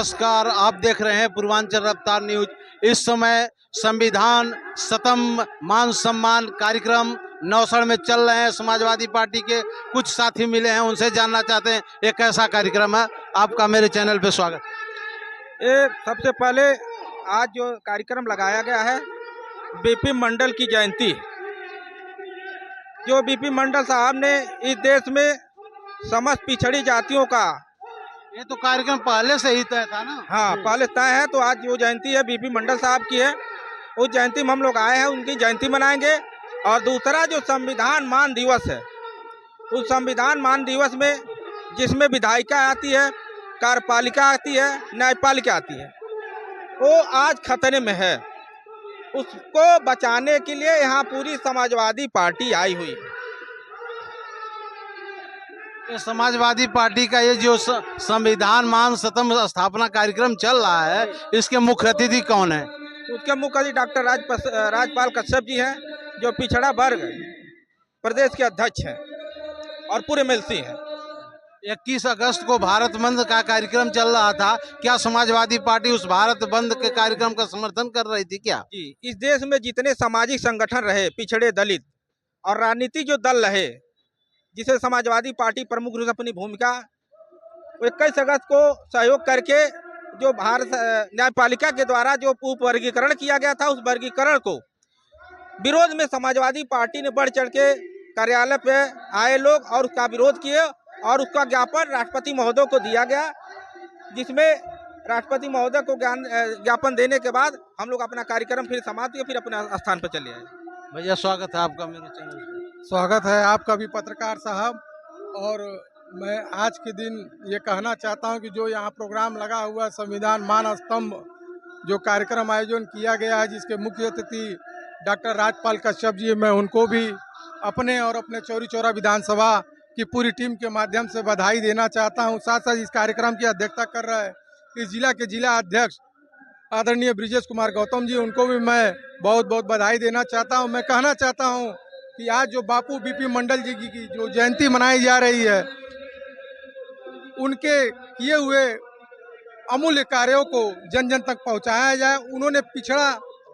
नमस्कार, आप देख रहे हैं पूर्वांचल रफ्तार न्यूज। इस समय संविधान शतम मान सम्मान कार्यक्रम नौसड़ में चल रहे हैं। समाजवादी पार्टी के कुछ साथी मिले हैं, उनसे जानना चाहते हैं ये कैसा कार्यक्रम है। आपका मेरे चैनल पे स्वागत। ये सबसे पहले आज जो कार्यक्रम लगाया गया है बीपी मंडल की जयंती, जो बीपी मंडल साहब ने इस देश में समस्त पिछड़ी जातियों का, ये तो कार्यक्रम पहले से ही तय था ना। हाँ पहले तय है, तो आज जो जयंती है बीपी मंडल साहब की है, उस जयंती में हम लोग आए हैं, उनकी जयंती मनाएंगे। और दूसरा जो संविधान मान दिवस है, उस संविधान मान दिवस में जिसमें विधायिका आती है, कार्यपालिका आती है, न्यायपालिका आती है, वो आज खतरे में है। उसको बचाने के लिए यहाँ पूरी समाजवादी पार्टी आई हुई है। ये समाजवादी पार्टी का ये जो संविधान मान शतम स्थापना कार्यक्रम चल रहा है, इसके मुख्य अतिथि कौन है? उसके मुख्य अतिथि डॉक्टर राजपाल कश्यप जी हैं, जो पिछड़ा वर्ग प्रदेश के अध्यक्ष हैं और पूरे एमएलसी हैं। 21 अगस्त को भारत बंद का कार्यक्रम चल रहा था, क्या समाजवादी पार्टी उस भारत बंद के कार्यक्रम का समर्थन कर रही थी क्या? जी, इस देश में जितने सामाजिक संगठन रहे, पिछड़े दलित और राजनीतिक जो दल रहे, जिसे समाजवादी पार्टी प्रमुख रूप से अपनी भूमिका 21 अगस्त को सहयोग करके जो भारत न्यायपालिका के द्वारा जो उप वर्गीकरण किया गया था, उस वर्गीकरण को विरोध में समाजवादी पार्टी ने बढ़ चढ़ के कार्यालय पे आए लोग और उसका विरोध किए और उसका ज्ञापन राष्ट्रपति महोदय को दिया गया, जिसमें राष्ट्रपति महोदय को ज्ञापन देने के बाद हम लोग अपना कार्यक्रम फिर समाप्त किया, फिर अपने स्थान पर चले आए। भैया स्वागत है आपका मेरे चैनल पे। स्वागत है आपका भी पत्रकार साहब। और मैं आज के दिन ये कहना चाहता हूं कि जो यहाँ प्रोग्राम लगा हुआ संविधान मान स्तंभ जो कार्यक्रम आयोजन किया गया है, जिसके मुख्य अतिथि डॉक्टर राजपाल कश्यप जी, मैं उनको भी अपने और अपने चौरी चौरा विधानसभा की पूरी टीम के माध्यम से बधाई देना चाहता हूँ। साथ साथ इस कार्यक्रम की अध्यक्षता कर रहे हैं इस जिला के जिला अध्यक्ष आदरणीय ब्रिजेश कुमार गौतम जी, उनको भी मैं बहुत बहुत बधाई देना चाहता हूँ। मैं कहना चाहता हूँ कि आज जो बापू बीपी मंडल जी की जो जयंती मनाई जा रही है, उनके किए हुए अमूल्य कार्यों को जन जन तक पहुंचाया जाए। उन्होंने पिछड़ा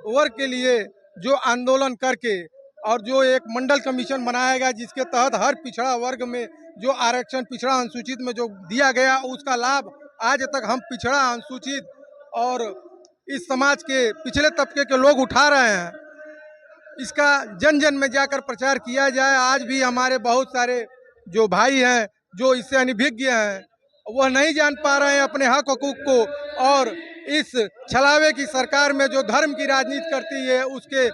वर्ग के लिए जो आंदोलन करके और जो एक मंडल कमीशन बनाया गया, जिसके तहत हर पिछड़ा वर्ग में जो आरक्षण पिछड़ा अनुसूचित में जो दिया गया, उसका लाभ आज तक हम पिछड़ा अनुसूचित और इस समाज के पिछले तबके के लोग उठा रहे हैं। इसका जन जन में जाकर प्रचार किया जाए। आज भी हमारे बहुत सारे जो भाई हैं, जो इससे अनभिज्ञ हैं, वह नहीं जान पा रहे हैं अपने हक हकूक को, और इस छलावे की सरकार में जो धर्म की राजनीति करती है, उसके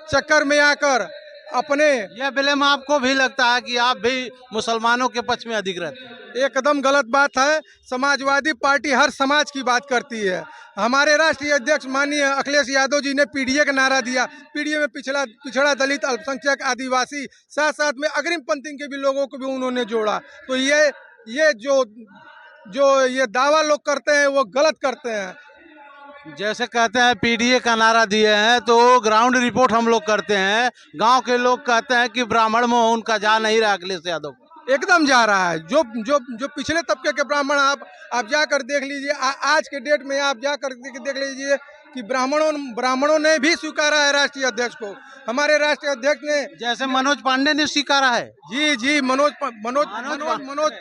चक्कर में आकर अपने यह ब्लेम आपको भी लगता है कि आप भी मुसलमानों के पक्ष में अधिक रहते हैं? एकदम गलत बात है। समाजवादी पार्टी हर समाज की बात करती है। हमारे राष्ट्रीय अध्यक्ष माननीय अखिलेश यादव जी ने पीडीए का नारा दिया। पीडीए में पिछड़ा दलित, अल्पसंख्यक, आदिवासी, साथ साथ में अग्रिम पंक्ति के भी लोगों को भी उन्होंने जोड़ा। तो ये जो ये दावा लोग करते हैं, वो गलत करते हैं। जैसे कहते हैं पीडीए का नारा दिए हैं, तो ग्राउंड रिपोर्ट हम लोग करते हैं, गांव के लोग कहते हैं कि ब्राह्मण में उनका जा नहीं रहा अखिलेश यादव। एकदम जा रहा है। जो पिछले तबके के ब्राह्मण आप जाकर देख लीजिए, आज के डेट में आप जाकर देख लीजिए कि ब्राह्मणों ने भी स्वीकारा है राष्ट्रीय अध्यक्ष को। हमारे राष्ट्रीय अध्यक्ष ने, जैसे मनोज पांडे ने स्वीकारा है। जी मनोज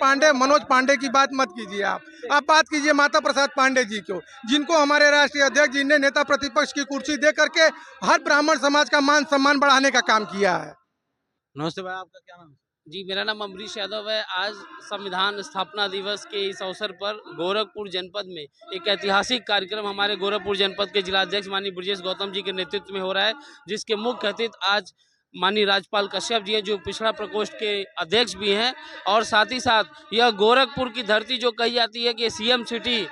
पांडे की बात मत कीजिए। आप बात कीजिए माता प्रसाद पांडे जी को, जिनको हमारे राष्ट्रीय अध्यक्ष जी ने नेता प्रतिपक्ष की कुर्सी दे करके हर ब्राह्मण समाज का मान सम्मान बढ़ाने का काम किया है। नमस्ते भाई, आपका क्या नाम है? जी, मेरा नाम अमरीश यादव है। आज संविधान स्थापना दिवस के इस अवसर पर गोरखपुर जनपद में एक ऐतिहासिक कार्यक्रम हमारे गोरखपुर जनपद के जिलाध्यक्ष माननीय ब्रिजेश गौतम जी के नेतृत्व में हो रहा है, जिसके मुख्य अतिथि आज माननीय राजपाल कश्यप जी हैं, जो पिछड़ा प्रकोष्ठ के अध्यक्ष भी हैं। और साथ ही साथ यह गोरखपुर की धरती जो कही जाती है कि सीएम सिटी,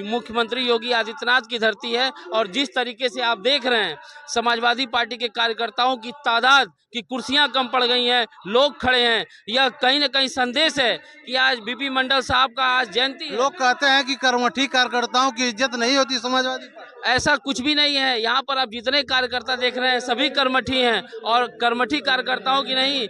मुख्यमंत्री योगी आदित्यनाथ की धरती है। और जिस तरीके से आप देख रहे हैं समाजवादी पार्टी के कार्यकर्ताओं की तादाद की कुर्सियां कम पड़ गई हैं, लोग खड़े हैं, यह कहीं ना कहीं संदेश है कि आज बीपी मंडल साहब का आज जयंती है। लोग कहते हैं कि कर्मठी कार्यकर्ताओं की इज्जत नहीं होती समाजवादी पार्टी। ऐसा कुछ भी नहीं है। यहाँ पर आप जितने कार्यकर्ता देख रहे हैं सभी कर्मठी हैं, और कर्मठी कार्यकर्ताओं की नहीं,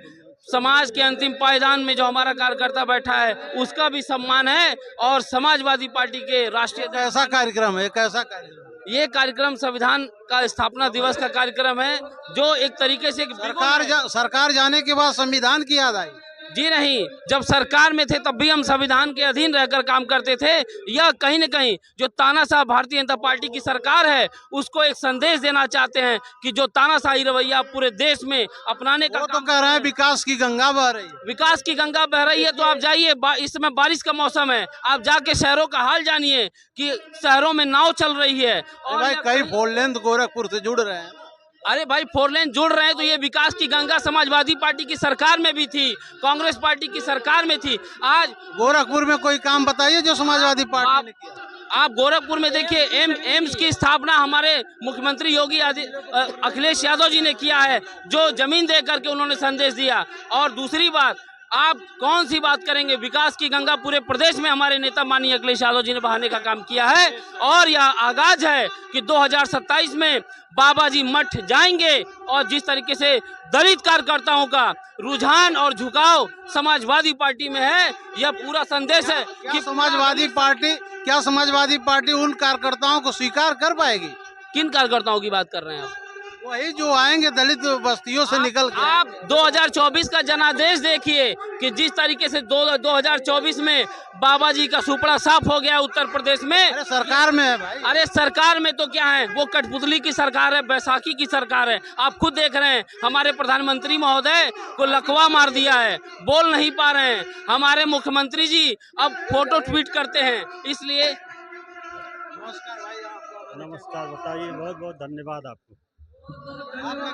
समाज के अंतिम पायदान में जो हमारा कार्यकर्ता बैठा है उसका भी सम्मान है। और समाजवादी पार्टी के राष्ट्रीय कैसा कार्यक्रम है, कैसा कार्यक्रम? ये कार्यक्रम संविधान का स्थापना दिवस का कार्यक्रम है, जो एक तरीके से सरकार जाने के बाद संविधान की याद आई? जी नहीं, जब सरकार में थे तब भी हम संविधान के अधीन रहकर काम करते थे। यह कहीं न कहीं जो तानाशाह भारतीय जनता पार्टी की सरकार है उसको एक संदेश देना चाहते हैं कि जो तानाशाही रवैया पूरे देश में अपनाने का तो कह रहे हैं विकास की गंगा बह रही है। विकास की गंगा बह रही है तो आप जाइए, इस समय बारिश का मौसम है, आप जाके शहरों का हाल जानिए कि शहरों में नाव चल रही है। और भाई कई फोर लेन गोरखपुर से जुड़ रहे हैं। अरे भाई, फोर लेन जुड़ रहे हैं तो ये विकास की गंगा समाजवादी पार्टी की सरकार में भी थी, कांग्रेस पार्टी की सरकार में थी। आज गोरखपुर में कोई काम बताइए जो समाजवादी पार्टी ने किया। आप गोरखपुर में देखिए, एम्स की स्थापना हमारे मुख्यमंत्री योगी अखिलेश यादव जी ने किया है, जो जमीन दे करके उन्होंने संदेश दिया। और दूसरी बात, आप कौन सी बात करेंगे, विकास की गंगा पूरे प्रदेश में हमारे नेता माननीय अखिलेश यादव जी ने बहाने का काम किया है। और यह आगाज है कि 2027 में बाबा जी मठ जाएंगे। और जिस तरीके से दलित कार्यकर्ताओं का रुझान और झुकाव समाजवादी पार्टी में है, यह पूरा संदेश है कि क्या समाजवादी पार्टी उन कार्यकर्ताओं को स्वीकार कर पाएगी? किन कार्यकर्ताओं की बात कर रहे हैं आप? वही जो आएंगे दलित बस्तियों से निकल के। आप 2024 का जनादेश देखिए कि जिस तरीके से 2024 में बाबा जी का सुपड़ा साफ हो गया उत्तर प्रदेश में। अरे सरकार में है भाई। अरे सरकार में तो क्या है, वो कठपुतली की सरकार है, बैसाखी की सरकार है। आप खुद देख रहे हैं, हमारे प्रधानमंत्री महोदय को लकवा मार दिया है, बोल नहीं पा रहे हैं। हमारे मुख्यमंत्री जी अब फोटो ट्वीट करते हैं, इसलिए। नमस्कार भाई। नमस्कार, बताइए। बहुत बहुत धन्यवाद आपको। आपका